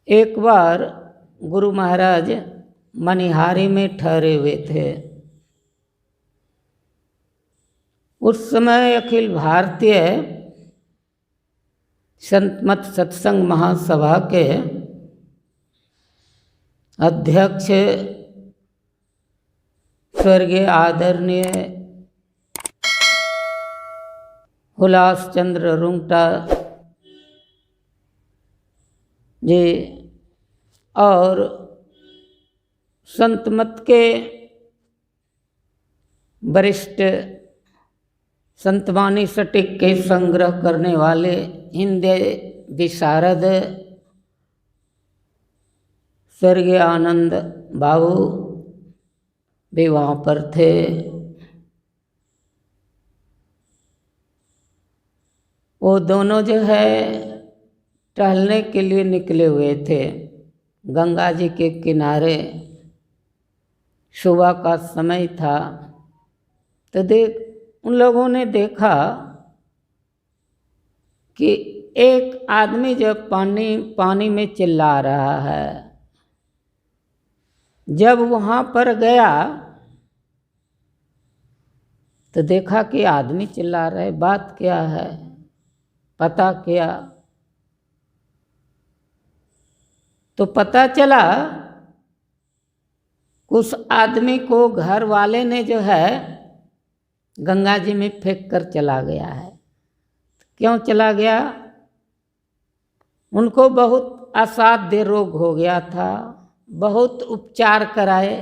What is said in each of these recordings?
एक बार गुरु महाराज मनिहारी में ठहरे हुए थे। उस समय अखिल भारतीय संत मत सत्संग महासभा के अध्यक्ष स्वर्गीय आदरणीय हुलास चंद्र रुंगटा जी और संत मत के वरिष्ठ संतवाणी सटीक के संग्रह करने वाले हिंदी विशारद स्वर्गीय आनंद बाबू भी वहाँ पर थे। वो दोनों जो है टहलने के लिए निकले हुए थे गंगा जी के किनारे। सुबह का समय था तो उन लोगों ने देखा कि एक आदमी जो पानी में चिल्ला रहा है। जब वहाँ पर गया तो देखा कि आदमी चिल्ला रहा है, बात क्या है, पता किया तो पता चला उस आदमी को घर वाले ने जो है गंगा जी में फेंक कर चला गया है। क्यों चला गया? उनको बहुत असाध्य रोग हो गया था, बहुत उपचार कराए,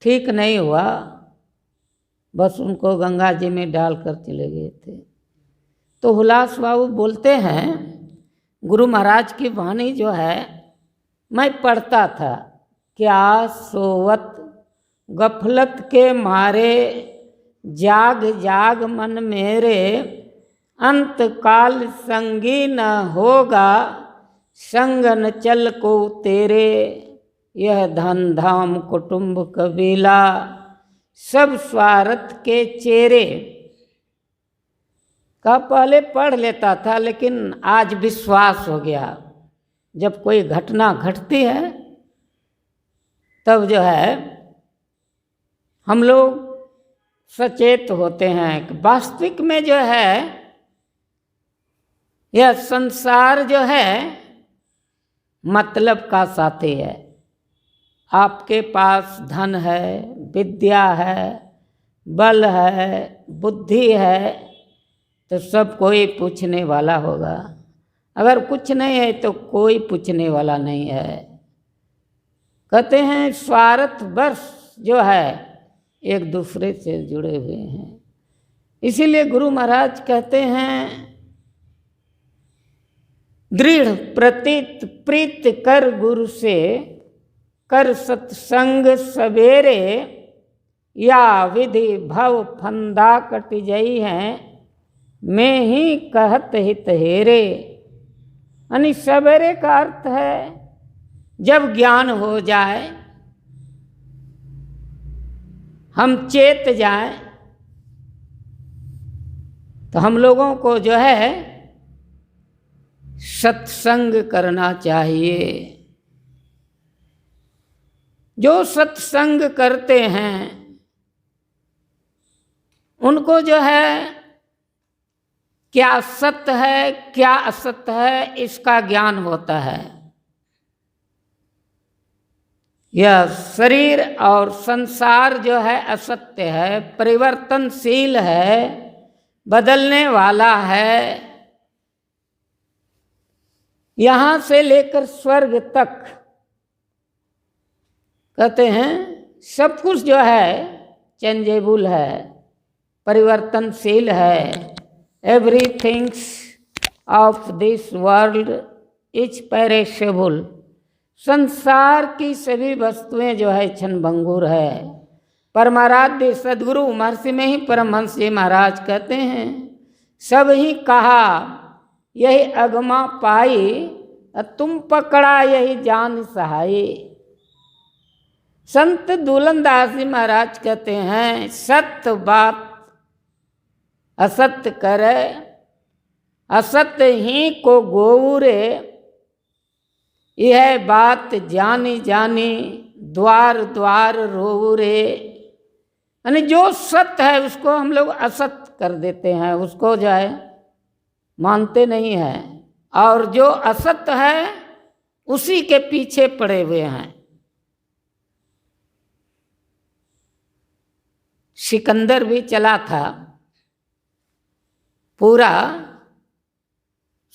ठीक नहीं हुआ, बस उनको गंगा जी में डालकर चले गए थे। तो हुलास बाबू बोलते हैं गुरु महाराज की वाणी जो है मैं पढ़ता था, क्या सोवत गफलत के मारे जाग जाग मन मेरे, अंत काल संगी न होगा संगन चल को तेरे, यह धन धाम कुटुंब कबीला सब स्वार्थ के चेरे। का पहले पढ़ लेता था लेकिन आज विश्वास हो गया। जब कोई घटना घटती है तब जो है हम लोग सचेत होते हैं कि वास्तविक में जो है यह संसार जो है मतलब का साथी है। आपके पास धन है, विद्या है, बल है, बुद्धि है तो सब कोई पूछने वाला होगा। अगर कुछ नहीं है तो कोई पूछने वाला नहीं है। कहते हैं स्वार्थ वर्ष जो है एक दूसरे से जुड़े हुए हैं। इसीलिए गुरु महाराज कहते हैं दृढ़ प्रतीत प्रीत कर गुरु से, कर सत्संग सवेरे, या विधि भव फंदा कट जई हैं, मैं ही कहत हित हेरे। यानी सवेरे का अर्थ है जब ज्ञान हो जाए, हम चेत जाए तो हम लोगों को जो है सत्संग करना चाहिए। जो सत्संग करते हैं उनको जो है क्या सत्य है क्या असत्य है इसका ज्ञान होता है। यह शरीर और संसार जो है असत्य है, परिवर्तनशील है, बदलने वाला है। यहाँ से लेकर स्वर्ग तक कहते हैं सब कुछ जो है चेंजेबल है, परिवर्तनशील है। Everything's of this world is perishable. संसार की सभी वस्तुएं जो है क्षणभंगुर है। परमाराध्य सद्गुरु महर्षि में ही परमहंस जी महाराज कहते हैं सब ही कहा यही अगमा पाई, तुम पकड़ा यही जान सहाय। संत दूलनदास जी महाराज कहते हैं सत्य बात असत्य करे, असत्य ही को गोउरे, यह बात जानी जानी द्वार द्वार रोऊ रे। यानी जो सत्य है उसको हम लोग असत्य कर देते हैं, उसको जो है मानते नहीं हैं, और जो असत्य है उसी के पीछे पड़े हुए हैं। सिकंदर भी चला था, पूरा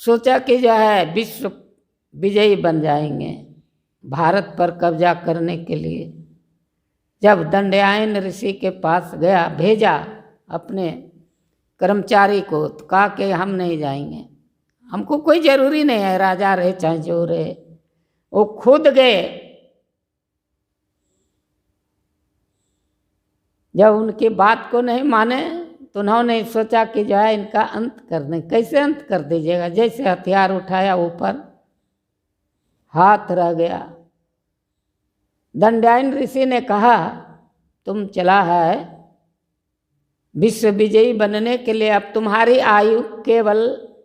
सोचा कि जो है विश्व विजयी बन जाएंगे भारत पर कब्जा करने के लिए। जब दंडयायन ऋषि के पास गया, भेजा अपने कर्मचारी को, तो कहा कि हम नहीं जाएंगे, हमको कोई ज़रूरी नहीं है, राजा रहे चाहे जो रहे। वो खुद गए। जब उनकी बात को नहीं माने तो उन्होंने सोचा कि जो है इनका अंत कर दें। कैसे अंत कर दीजिएगा? जैसे हथियार उठाया, ऊपर हाथ रह गया। दंडयायन ऋषि ने कहा, तुम चला है विश्व विजयी बनने के लिए, अब तुम्हारी आयु केवल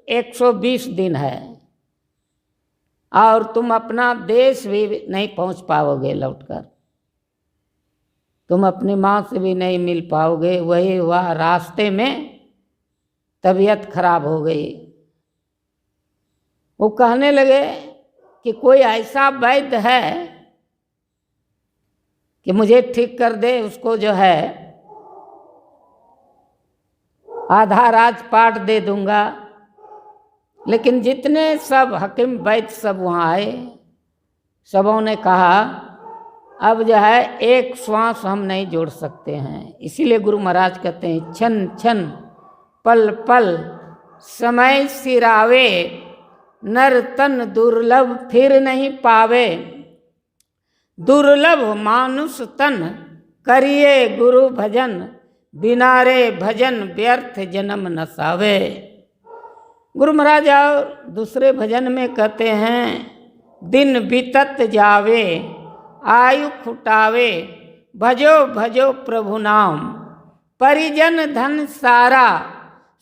120 दिन है और तुम अपना देश भी नहीं पहुंच पाओगे लौटकर, तुम अपनी माँ से भी नहीं मिल पाओगे। वही हुआ, रास्ते में तबीयत खराब हो गई। वो कहने लगे कि कोई ऐसा वैद्य है कि मुझे ठीक कर दे, उसको जो है आधा राजपाट दे दूंगा। लेकिन जितने सब हकीम वैद्य सब वहाँ आए, सबों ने कहा अब जो है एक श्वास हम नहीं जोड़ सकते हैं। इसीलिए गुरु महाराज कहते हैं, क्षण क्षण पल पल समय सिरावे, नर तन दुर्लभ फिर नहीं पावे। दुर्लभ मानुष तन करिए गुरु भजन, बिना रे भजन व्यर्थ जन्म नसावे। गुरु महाराज और दूसरे भजन में कहते हैं, दिन बीतत जावे आयु खुटावे, भजो भजो प्रभु नाम, परिजन धन सारा,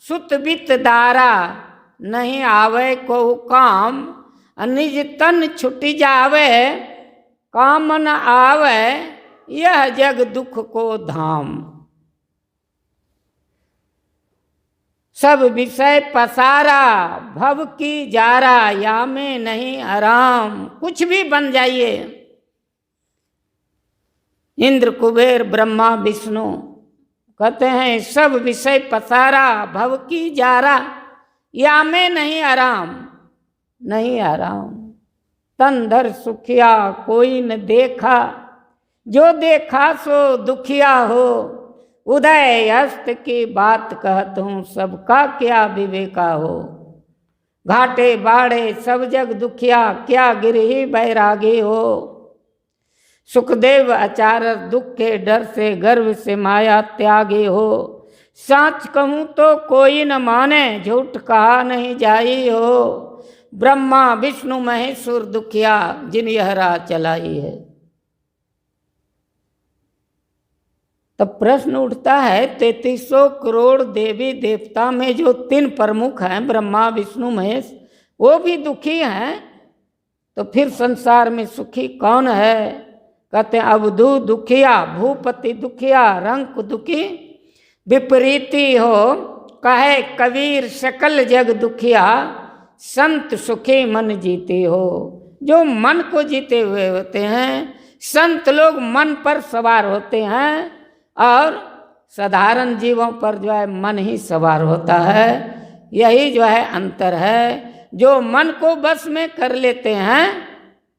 सुत बित दारा, नहीं आवे को काम, निज तन छुटी जावे, काम न आवे यह जग दुख को धाम। सब विषय पसारा, भव की जारा, या में नहीं आराम। कुछ भी बन जाइए, इंद्र कुबेर ब्रह्मा विष्णु कहते हैं सब विषय पसारा, भव की जारा, या में नहीं आराम, नहीं आराम। तन धर सुखिया कोई न देखा, जो देखा सो दुखिया हो, उदय हस्त की बात कहत हूँ, सबका क्या विवेका हो। घाटे बाड़े सब जग दुखिया, क्या गिरही बैरागी हो। सुखदेव आचार्य दुख के डर से गर्व से माया त्यागी हो। साच कहूँ तो कोई न माने, झूठ कहा नहीं जाई हो। ब्रह्मा विष्णु महेश्वर दुखिया, जिन यह राह चलाई है। तब प्रश्न उठता है, 3300 करोड़ देवी देवता में जो 3 प्रमुख हैं, ब्रह्मा विष्णु महेश, वो भी दुखी हैं, तो फिर संसार में सुखी कौन है? कहते हैं अवधू दुखिया, भूपति दुखिया, रंक दुखी विपरीती हो। कहे कबीर सकल जग दुखिया, संत सुखी मन जीते हो। जो मन को जीते हुए होते हैं, संत लोग मन पर सवार होते हैं, और साधारण जीवों पर जो है मन ही सवार होता है। यही जो है अंतर है। जो मन को बस में कर लेते हैं,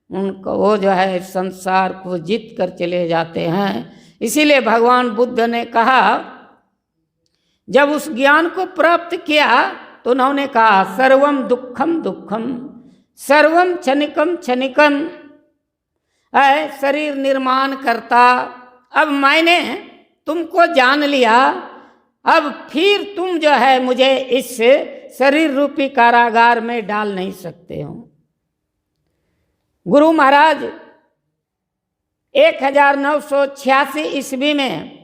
उनको वो जो है संसार को जीत कर चले जाते हैं। इसीलिए भगवान बुद्ध ने कहा, जब उस ज्ञान को प्राप्त किया तो उन्होंने कहा सर्वम दुखम दुखम, सर्वम क्षणिकम क्षणिकम। शरीर निर्माण करता, अब मैंने तुमको जान लिया, अब फिर तुम जो है मुझे इस शरीर रूपी कारागार में डाल नहीं सकते हो। गुरु महाराज 1986 ईस्वी में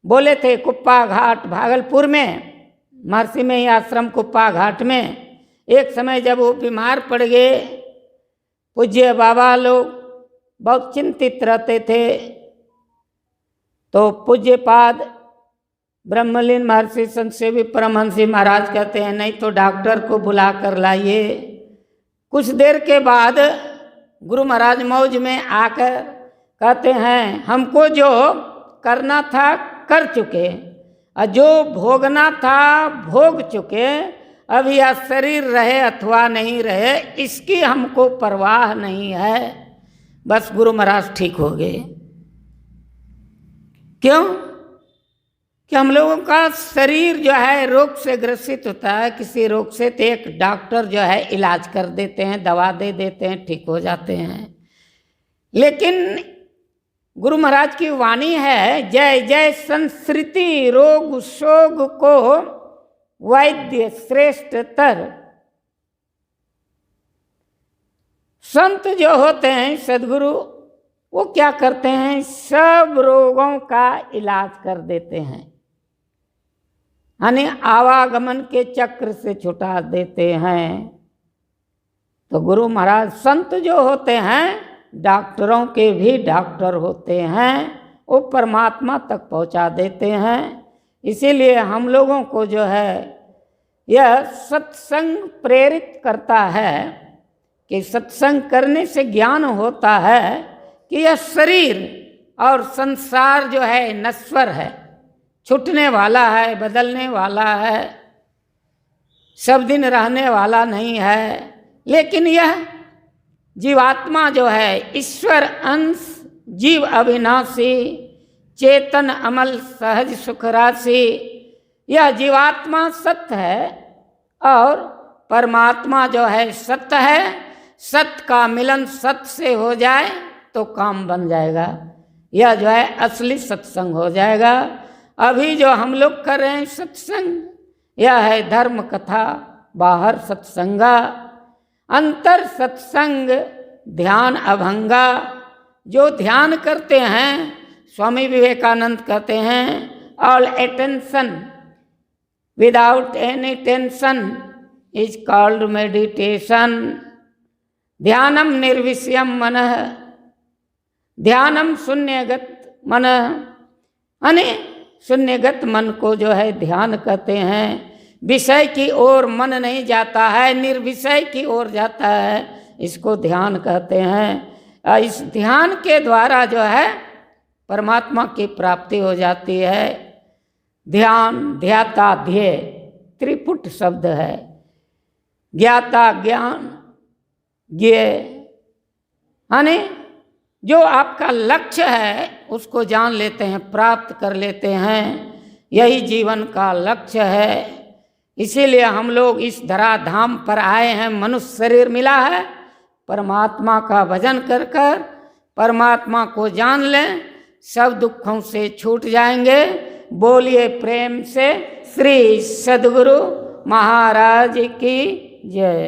बोले थे, कुप्पा घाट भागलपुर में, महर्षि में ही आश्रम कुप्पा घाट में। एक समय जब वो बीमार पड़ गए पूज्य बाबा लोग बहुत चिंतित रहते थे। तो पूज्यपाद ब्रह्मलीन महर्षि संत सेवी परमहंस जी महाराज कहते हैं, नहीं तो डॉक्टर को बुला कर लाइए। कुछ देर के बाद गुरु महाराज मौज में आकर कहते हैं, हमको जो करना था कर चुके, और जो भोगना था भोग चुके। अब यह शरीर रहे अथवा नहीं रहे इसकी हमको परवाह नहीं है। बस गुरु महाराज ठीक हो गए। क्यों? कि हम लोगों का शरीर जो है रोग से ग्रसित होता है, किसी रोग से, तो एक डॉक्टर जो है इलाज कर देते हैं, दवा दे देते हैं, ठीक हो जाते हैं। लेकिन गुरु महाराज की वाणी है, जय जय संस्कृति रोग शोग को वैद्य श्रेष्ठतर। संत जो होते हैं सद्गुरु, वो क्या करते हैं, सब रोगों का इलाज कर देते हैं, यानी आवागमन के चक्र से छुटा देते हैं। तो गुरु महाराज संत जो होते हैं डॉक्टरों के भी डॉक्टर होते हैं, वो परमात्मा तक पहुंचा देते हैं। इसीलिए हम लोगों को जो है यह सत्संग प्रेरित करता है कि सत्संग करने से ज्ञान होता है कि यह शरीर और संसार जो है नश्वर है, छूटने वाला है, बदलने वाला है, सब दिन रहने वाला नहीं है। लेकिन यह जीवात्मा जो है ईश्वर अंश, जीव अविनाशी, चेतन अमल सहज सुख राशि, यह जीवात्मा सत्य है और परमात्मा जो है सत्य है। सत्य का मिलन सत्य से हो जाए तो काम बन जाएगा, यह जो है असली सत्संग हो जाएगा। अभी जो हम लोग कर रहे हैं सत्संग, यह है धर्म कथा, बाहर सत्संगा, अंतर सत्संग, ध्यान अभंगा। जो ध्यान करते हैं, स्वामी विवेकानंद कहते हैं, all attention without any tension is called meditation. ध्यानम निर्विषयम मनः, ध्यानम शून्यगत मनः, यानी शून्यगत मन को जो है ध्यान कहते हैं। विषय की ओर मन नहीं जाता है, निर्विषय की ओर जाता है, इसको ध्यान कहते हैं। इस ध्यान के द्वारा जो है परमात्मा की प्राप्ति हो जाती है। ध्यान, ध्याता, ध्येय त्रिपुट शब्द है। ज्ञाता, ज्ञान, ज्ञेय, यानी जो आपका लक्ष्य है उसको जान लेते हैं, प्राप्त कर लेते हैं, यही जीवन का लक्ष्य है। इसीलिए हम लोग इस धराधाम पर आए हैं, मनुष्य शरीर मिला है, परमात्मा का भजन कर कर परमात्मा को जान लें, सब दुखों से छूट जाएंगे। बोलिए प्रेम से श्री सद्गुरु महाराज की जय।